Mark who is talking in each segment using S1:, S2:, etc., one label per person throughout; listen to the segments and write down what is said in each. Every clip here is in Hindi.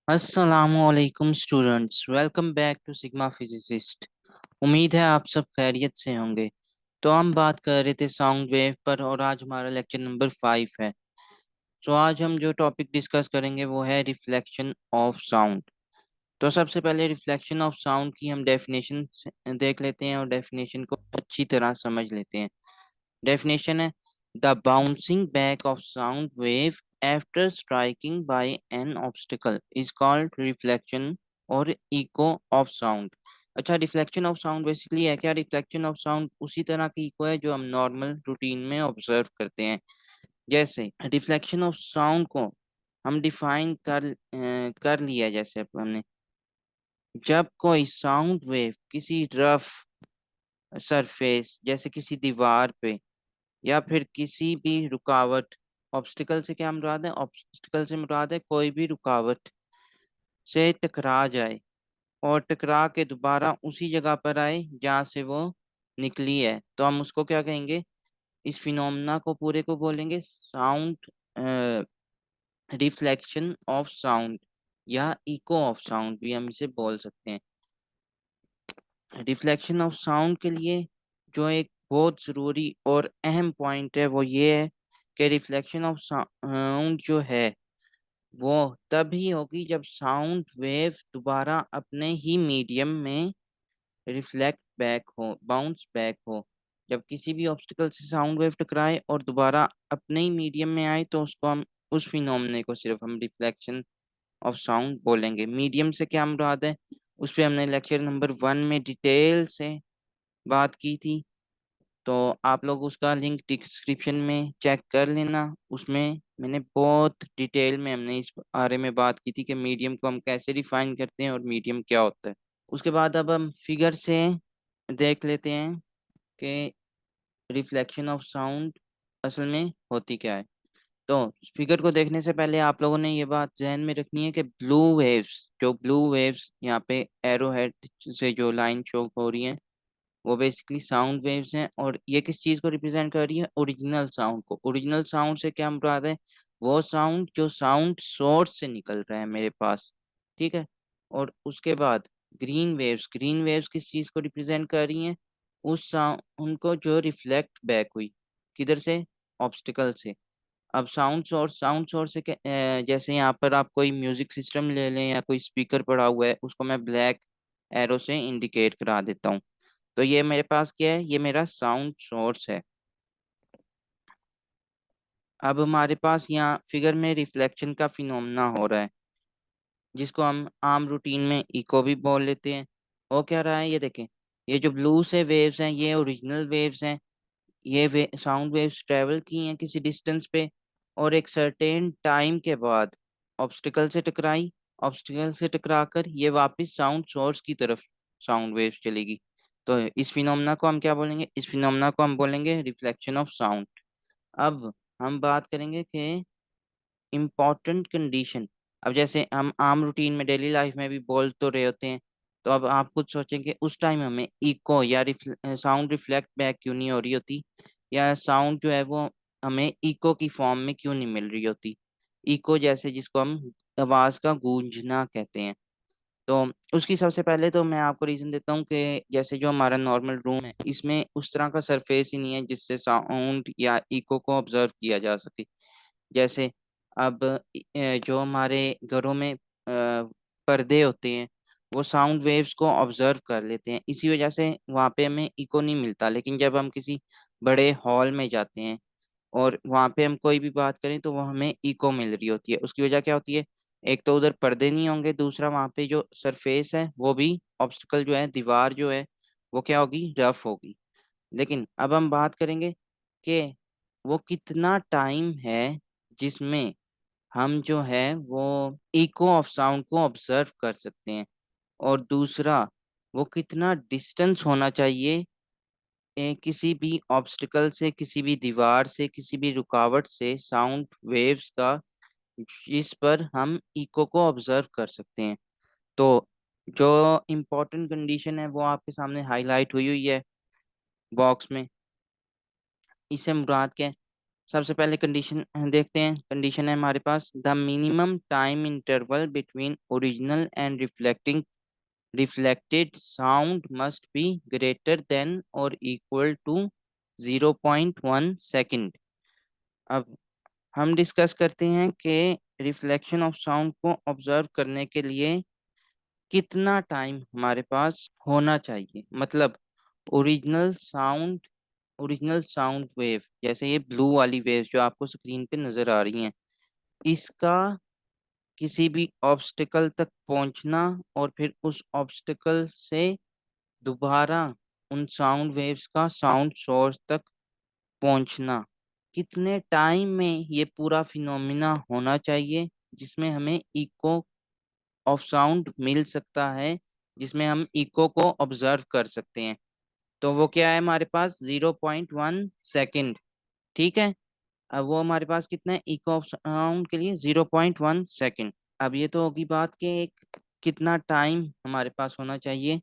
S1: अस्सलामुअलैकुम students, welcome back to Sigma Physicist. उम्मीद है आप सब खैरियत से होंगे। तो हम बात कर रहे थे साउंड वेव पर और आज हमारा लेक्चर नंबर 5 है। तो आज हम जो टॉपिक डिस्कस करेंगे वो है रिफ्लेक्शन ऑफ साउंड। तो सबसे पहले रिफ्लेक्शन ऑफ साउंड की हम डेफिनेशन देख लेते हैं और डेफिनेशन को अच्छी तरह समझ लेते हैं। Definition है the bouncing back of sound wave after striking by an obstacle is called reflection और echo of sound। अच्छा, रिफ्लेक्शन ऑफ साउंड बेसिकली है क्या? रिफ्लेक्शन ऑफ साउंड उसी तरह की इको है जो हम नॉर्मल रूटीन में ऑब्जर्व करते हैं। जैसे रिफ्लेक्शन ऑफ साउंड को हम डिफाइन कर लिया, जैसे अब हमने जब कोई साउंड वेव किसी रफ सरफेस जैसे किसी दीवार पे या फिर किसी भी रुकावट, ऑब्स्टिकल से क्या मुराद है? ऑब्स्टिकल से मुराद है कोई भी रुकावट से टकरा जाए और टकरा के दोबारा उसी जगह पर आए जहाँ से वो निकली है, तो हम उसको क्या कहेंगे? इस फिनोमेना को पूरे को बोलेंगे साउंड रिफ्लेक्शन ऑफ साउंड या इको ऑफ साउंड भी हम इसे बोल सकते हैं। रिफ्लेक्शन ऑफ साउंड के लिए जो एक बहुत ज़रूरी और अहम पॉइंट है वो ये है कि रिफ्लेक्शन ऑफ साउंड जो है वो तभी होगी जब साउंड वेव दोबारा अपने ही मीडियम में रिफ्लेक्ट बैक हो, बाउंस बैक हो। जब किसी भी ऑब्स्टिकल से साउंड वेव टकराए और दोबारा अपने ही मीडियम में आए तो उसको हम, उस फिनोमेने को सिर्फ हम रिफ्लेक्शन ऑफ साउंड बोलेंगे। मीडियम से क्या मुराद है उस पे हमने लेक्चर नंबर 1 में डिटेल से बात की थी, तो आप लोग उसका लिंक डिस्क्रिप्शन में चेक कर लेना। उसमें मैंने बहुत डिटेल में हमने इस बारे में बात की थी कि मीडियम को हम कैसे डिफाइन करते हैं और मीडियम क्या होता है। उसके बाद अब हम फिगर से देख लेते हैं कि रिफ्लेक्शन ऑफ साउंड असल में होती क्या है। तो फिगर को देखने से पहले आप लोगों ने ये बात जहन में रखनी है कि ब्लू वेव्स यहाँ पे एरो हेड से जो लाइन शो हो रही है वो बेसिकली साउंड वेव्स हैं। और ये किस चीज़ को रिप्रेजेंट कर रही है? ओरिजिनल साउंड को। ओरिजिनल साउंड से क्या मुराद है? वो साउंड जो साउंड सोर्स से निकल रहा है मेरे पास, ठीक है। और उसके बाद ग्रीन वेव्स किस चीज़ को रिप्रेजेंट कर रही हैं? उस साउंड को जो रिफ्लेक्ट बैक हुई, किधर से? ऑब्स्टिकल से। अब साउंड सोर्स से जैसे यहाँ पर आप कोई म्यूजिक सिस्टम ले लें या कोई स्पीकर पड़ा हुआ है, उसको मैं ब्लैक एरो से इंडिकेट करा देता हूँ। तो ये मेरे पास क्या है? ये मेरा साउंड सोर्स है। अब हमारे पास यहाँ फिगर में रिफ्लेक्शन का फिनोमेना हो रहा है जिसको हम आम रूटीन में इको भी बोल लेते हैं। वो क्या रहा है? ये देखें, ये जो ब्लू से वेव्स हैं ये ओरिजिनल वेव्स हैं। ये साउंड वेव्स ट्रेवल की हैं किसी डिस्टेंस पे और एक सर्टेन टाइम के बाद ऑब्स्टिकल से टकराई। ऑब्स्टिकल से टकराकर ये वापस साउंड सोर्स की तरफ साउंड वेव्स चलेगी। तो इस फिनोमेना को हम क्या बोलेंगे? इस फिनोमेना को हम बोलेंगे रिफ्लेक्शन ऑफ साउंड। अब हम बात करेंगे कि इम्पॉर्टेंट कंडीशन। अब जैसे हम आम रूटीन में डेली लाइफ में भी बोल तो रहे होते हैं, तो अब आप खुद सोचेंगे उस टाइम हमें इको या साउंड रिफ्लेक्ट बैक क्यों नहीं हो रही होती, या साउंड जो है वो हमें इको की फॉर्म में क्यों नहीं मिल रही होती। इको जैसे जिसको हम आवाज का गूंजना कहते हैं। तो उसकी सबसे पहले तो मैं आपको रीजन देता हूँ कि जैसे जो हमारा नॉर्मल रूम है इसमें उस तरह का सरफेस ही नहीं है जिससे साउंड या इको को ऑब्जर्व किया जा सके। जैसे अब जो हमारे घरों में पर्दे होते हैं वो साउंड वेव्स को ऑब्जर्व कर लेते हैं, इसी वजह से वहाँ पे हमें इको नहीं मिलता। लेकिन जब हम किसी बड़े हॉल में जाते हैं और वहाँ पे हम कोई भी बात करें तो वो हमें इको मिल रही होती है। उसकी वजह क्या होती है? एक तो उधर पर्दे नहीं होंगे, दूसरा वहाँ पे जो सरफेस है वो भी, ऑब्स्टिकल जो है, दीवार जो है वो क्या होगी? रफ होगी। लेकिन अब हम बात करेंगे कि वो कितना टाइम है जिसमें हम जो है वो इको ऑफ साउंड को ऑब्जर्व कर सकते हैं, और दूसरा वो कितना डिस्टेंस होना चाहिए किसी भी ऑब्स्टिकल से, किसी भी दीवार से, किसी भी रुकावट से साउंड वेव्स का, जिस पर हम इको को ऑब्जर्व कर सकते हैं। तो जो इम्पोर्टेंट कंडीशन है वो आपके सामने हाईलाइट हुई हुई है बॉक्स में। इससे मुराद क्या है? सबसे पहले कंडीशन देखते हैं। कंडीशन है हमारे पास, the minimum time interval between original and reflected sound must be greater than और इक्वल टू 0.1 सेकेंड। अब हम डिस्कस करते हैं कि रिफ्लेक्शन ऑफ साउंड को ऑब्जर्व करने के लिए कितना टाइम हमारे पास होना चाहिए। मतलब original sound original sound wave, जैसे ये ब्लू वाली वेव जो आपको स्क्रीन पे नजर आ रही हैं, इसका किसी भी ऑब्स्टिकल तक पहुंचना और फिर उस ऑब्स्टिकल से दोबारा उन साउंड वेव्स का साउंड सोर्स तक पहुंचना, कितने टाइम में ये पूरा फिनोमिना होना चाहिए जिसमें हमें इको ऑफ साउंड मिल सकता है, जिसमें हम इको को ऑब्जर्व कर सकते हैं। तो वो क्या है हमारे पास, 0.1 सेकेंड। ठीक है। अब वो हमारे पास कितना है इको ऑफ साउंड के लिए, 0.1 सेकेंड। अब ये तो होगी बात कि एक कितना टाइम हमारे पास होना चाहिए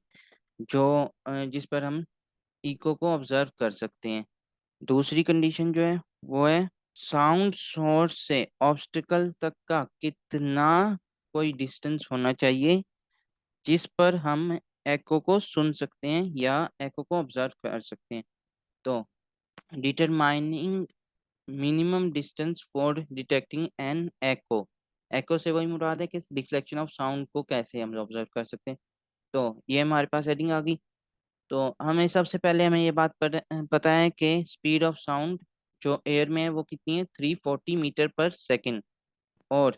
S1: जो जिस पर हम इको को ऑब्जर्व कर सकते हैं। दूसरी कंडीशन जो है वो है, साउंड सोर्स से ऑब्स्टिकल तक का कितना कोई डिस्टेंस होना चाहिए जिस पर हम एको को सुन सकते हैं या एको को ऑब्जर्व कर सकते हैं। तो determining minimum distance for detecting an echo, echo से वही मुराद है कि रिफ्लेक्शन ऑफ साउंड को कैसे हम ऑब्जर्व कर सकते हैं। तो ये हमारे पास हेडिंग आ गई। तो हमें सबसे पहले हमें ये बात पता है कि स्पीड ऑफ साउंड जो एयर में है वो कितनी है, 340 मीटर पर सेकेंड। और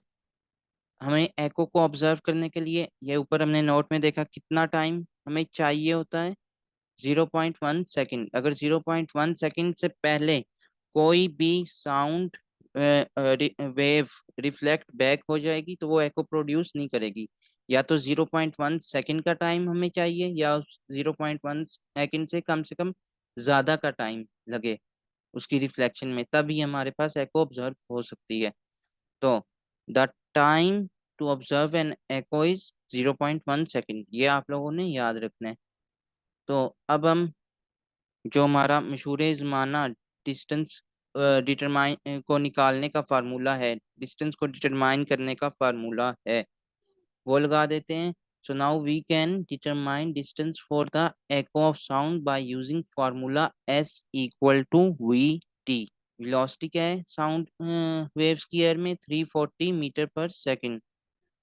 S1: हमें एको को ऑब्जर्व करने के लिए ये ऊपर हमने नोट में देखा कितना टाइम हमें चाहिए होता है, 0.1 सेकेंड। अगर 0.1 सेकेंड से पहले कोई भी साउंड वेव रिफ्लेक्ट बैक हो जाएगी तो वो एको प्रोड्यूस नहीं करेगी। या तो 0.1 सेकेंड का टाइम हमें चाहिए या 0.1 सेकेंड से कम ज़्यादा का टाइम लगे उसकी रिफ्लेक्शन में, तभी हमारे पास एको ऑब्जर्व हो सकती है। तो the time to observe an echo is 0.1 second, ये आप लोगों ने याद रखना है। तो अब हम जो हमारा मशहूर ज़माना डिस्टेंस डिटरमाइन को निकालने का फार्मूला है, डिस्टेंस को डिटरमाइन करने का फार्मूला है, वो लगा देते हैं। So now we can determine distance for the echo of sound by using formula S equal to V T. Velocity क्या है साउंड वेव्स की एयर में, 340 मीटर पर सेकेंड।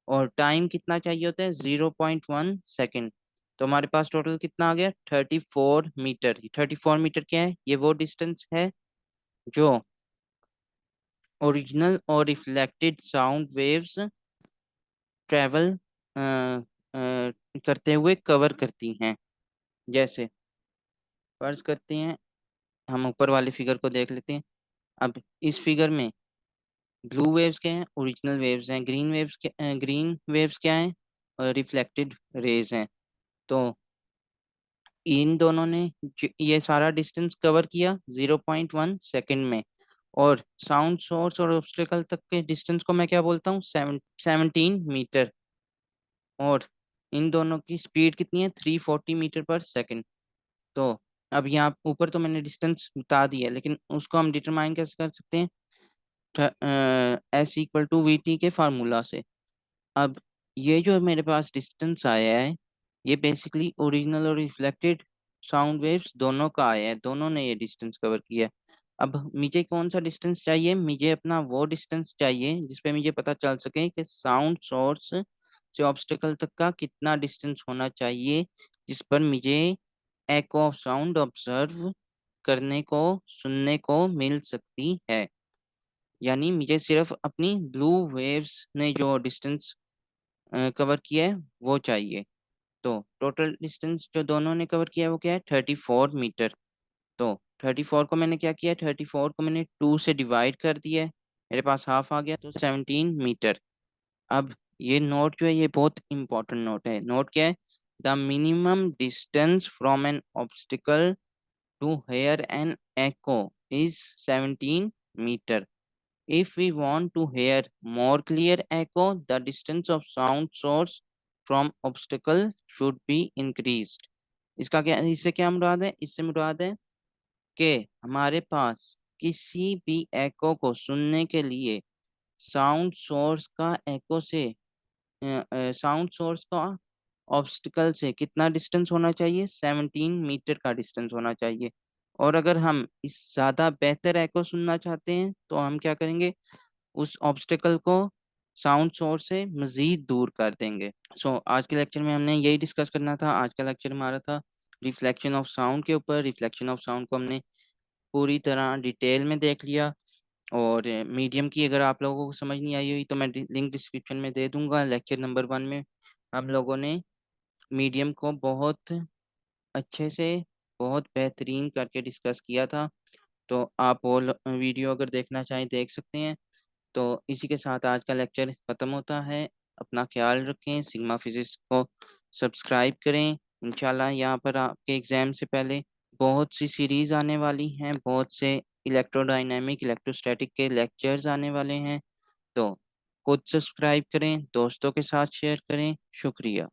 S1: और टाइम कितना चाहिए होता है, 0.1 सेकेंड। तो हमारे पास टोटल कितना आ गया, 34 मीटर। 34 मीटर क्या है, ये वो डिस्टेंस है जो ओरिजिनल और रिफ्लेक्टेड साउंड वेव्स ट्रेवल करते हुए कवर करती हैं। जैसे फर्ज करते हैं, हम ऊपर वाले फिगर को देख लेते हैं। अब इस फिगर में ब्लू वेव्स क्या हैं, ओरिजिनल वेव्स हैं। ग्रीन वेव्स क्या हैं, रिफ्लेक्टेड रेज हैं। तो इन दोनों ने ये सारा डिस्टेंस कवर किया 0.1 सेकेंड में। और साउंड सोर्स और ऑब्स्टेकल तक के डिस्टेंस को मैं क्या बोलता हूँ, 17 मीटर। और इन दोनों की स्पीड कितनी है, 340 मीटर पर सेकेंड। तो अब यहाँ ऊपर तो मैंने डिस्टेंस बता दी है, लेकिन उसको हम डिटरमाइन कैसे कर सकते हैं, S equal to V T के फार्मूला से। अब ये जो मेरे पास डिस्टेंस आया है, ये बेसिकली ओरिजिनल और रिफ्लेक्टेड साउंड वेव्स दोनों का आया है, दोनों ने ये डिस्टेंस कवर किया है। अब मुझे कौन सा डिस्टेंस चाहिए, मुझे अपना वो डिस्टेंस चाहिए जिसपे मुझे पता चल सके कि साउंड सोर्स से ऑब्स्टेकल तक का कितना डिस्टेंस होना चाहिए जिस पर मुझे एको ऑफ साउंड ऑब्जर्व करने को, सुनने को मिल सकती है। यानी मुझे सिर्फ अपनी ब्लू वेव्स ने जो डिस्टेंस कवर किया है वो चाहिए। तो टोटल डिस्टेंस जो दोनों ने कवर किया है वो क्या है, 34 मीटर। तो 34 को मैंने क्या किया, 34 को मैंने 2 से डिवाइड कर दिया है, मेरे पास हाफ आ गया, तो 17 मीटर। अब ये नोट जो है ये बहुत इंपॉर्टेंट नोट है। नोट क्या है, the minimum distance from an obstacle to hear an echo is 17 metre. If we want to hear more clear echo, the distance of sound source from obstacle should be increased. इसका क्या, इससे क्या मुराद है, इससे मुराद है कि हमारे पास किसी भी एको को सुनने के लिए साउंड सोर्स का एको से साउंड सोर्स का ऑब्स्टिकल से कितना डिस्टेंस होना चाहिए? 17 मीटर का डिस्टेंस होना चाहिए। और अगर हम इस ज़्यादा बेहतर एको सुनना चाहते हैं तो हम क्या करेंगे? उस ऑब्स्टिकल को साउंड सोर्स से मज़ीद दूर कर देंगे। आज के लेक्चर में हमने यही डिस्कस करना था। आज का लेक्चर हमारा था रिफ्लेक्शन ऑफ साउंड के ऊपर। रिफ्लेक्शन ऑफ साउंड को हमने पूरी तरह डिटेल में देख लिया। और मीडियम की अगर आप लोगों को समझ नहीं आई हुई तो मैं लिंक डिस्क्रिप्शन में दे दूंगा। लेक्चर नंबर 1 में हम लोगों ने मीडियम को बहुत अच्छे से, बहुत बेहतरीन करके डिस्कस किया था। तो आप वो वीडियो अगर देखना चाहें देख सकते हैं। तो इसी के साथ आज का लेक्चर ख़त्म होता है। अपना ख्याल रखें, सिग्मा फिजिक्स को सब्सक्राइब करें। इंशाल्लाह यहाँ पर आपके एग्ज़ाम से पहले बहुत सी सीरीज़ आने वाली हैं, बहुत से इलेक्ट्रोडायनेमिक इलेक्ट्रोस्टैटिक के लेक्चर्स आने वाले हैं। तो खुद सब्सक्राइब करें, दोस्तों के साथ शेयर करें। शुक्रिया।